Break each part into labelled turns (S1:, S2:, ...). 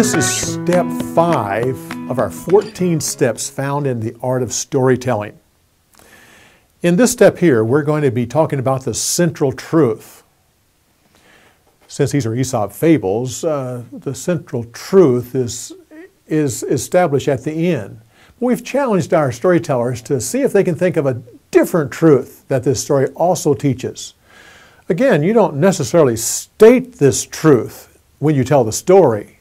S1: This is step 5 of our 14 steps found in the art of storytelling. In this step here, we're going to be talking about the central truth. Since these are Aesop fables, the central truth is established at the end. We've challenged our storytellers to see if they can think of a different truth that this story also teaches. Again, you don't necessarily state this truth when you tell the story.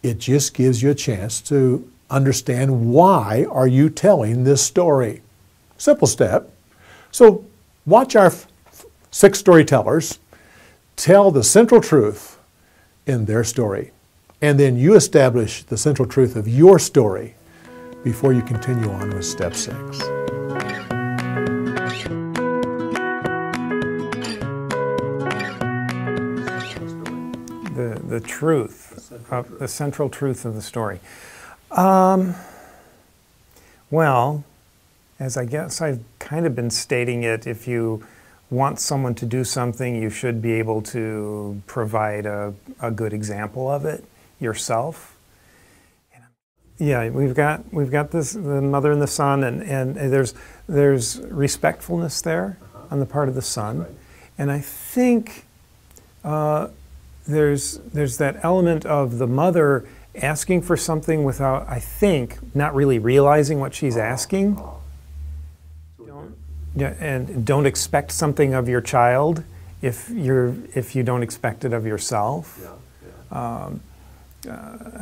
S1: It just gives you a chance to understand why are you telling this story. Simple step. So watch our 6 storytellers tell the central truth in their story. And then you establish the central truth of your story before you continue on with step 6.
S2: The truth, the central truth of the story. Well, as I guess I've kind of been stating it, if you want someone to do something, you should be able to provide a good example of it yourself. Yeah, we've got this, the mother and the son, and there's respectfulness there on the part of the son, and I think there's that element of the mother asking for something without, I think, not really realizing what she's asking. Yeah, and don't expect something of your child if you don't expect it of yourself. I'm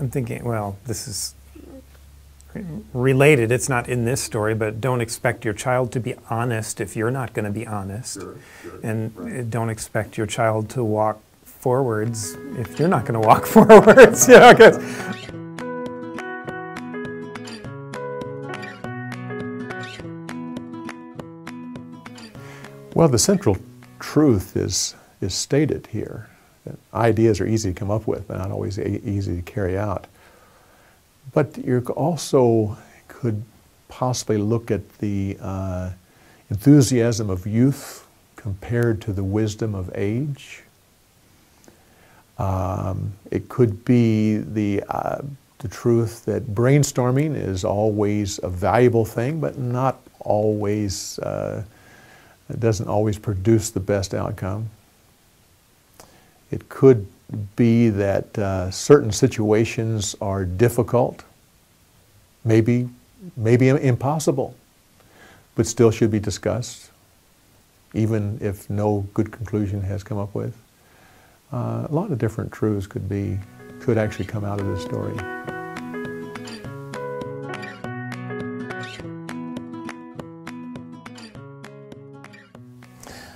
S2: thinking, well, this is related. It's not in this story, but don't expect your child to be honest if you're not going to be honest, and don't expect your child to walk forwards if you're not going to walk forwards. You know, 'cause
S1: well, the central truth is stated here. Ideas are easy to come up with, but not always easy to carry out. But you also could possibly look at the enthusiasm of youth compared to the wisdom of age. It could be the truth that brainstorming is always a valuable thing, but not always. It doesn't always produce the best outcome. It could be that certain situations are difficult, maybe impossible, but still should be discussed, even if no good conclusion has come up with. A lot of different truths could actually come out of this story.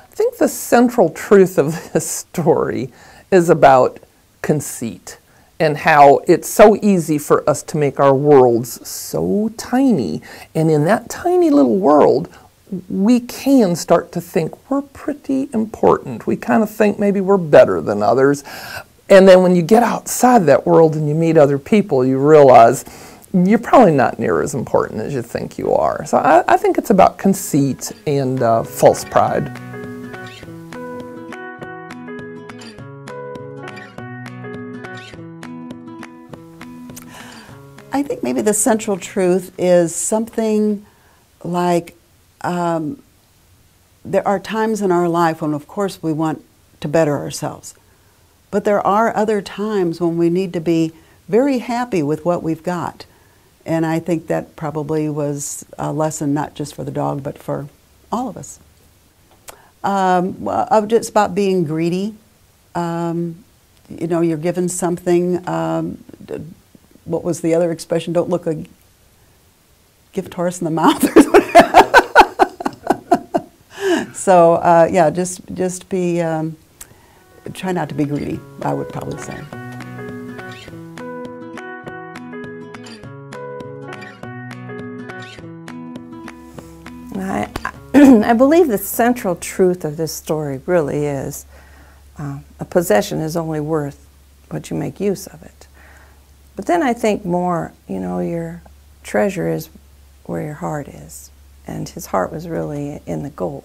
S3: I think the central truth of this story is about conceit and how it's so easy for us to make our worlds so tiny. And in that tiny little world, we can start to think we're pretty important. We kind of think maybe we're better than others. And then when you get outside that world and you meet other people, you realize you're probably not near as important as you think you are. So I think it's about conceit and false pride.
S4: I think maybe the central truth is something like there are times in our life when, of course, we want to better ourselves. But there are other times when we need to be very happy with what we've got. And I think that probably was a lesson not just for the dog, but for all of us. Well, just about being greedy. You know, you're given something. What was the other expression? Don't look a gift horse in the mouth. So yeah, just be try not to be greedy, I would probably say.
S5: I believe the central truth of this story really is a possession is only worth what you make use of it. But then I think more, you know, your treasure is where your heart is. And his heart was really in the gold.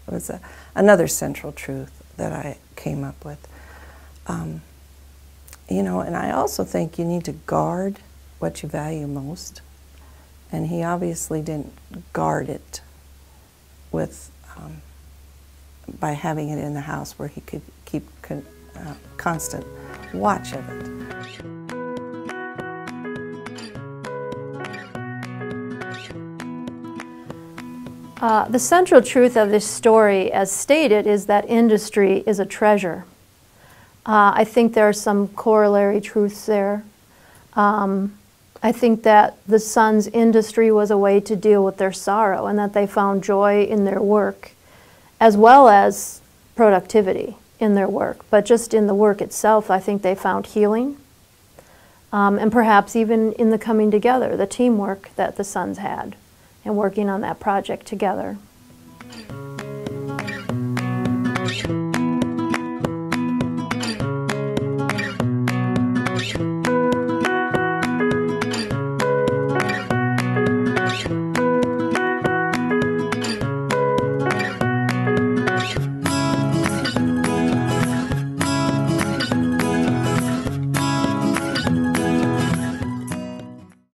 S5: It was another central truth that I came up with. You know, and I also think you need to guard what you value most. And he obviously didn't guard it with by having it in the house where he could keep constant watch of it.
S6: The central truth of this story, as stated, is that industry is a treasure. I think there are some corollary truths there. I think that the sons' industry was a way to deal with their sorrow, and that they found joy in their work, as well as productivity in their work. But just in the work itself, I think they found healing, and perhaps even in the coming together, the teamwork that the sons had, and working on that project together.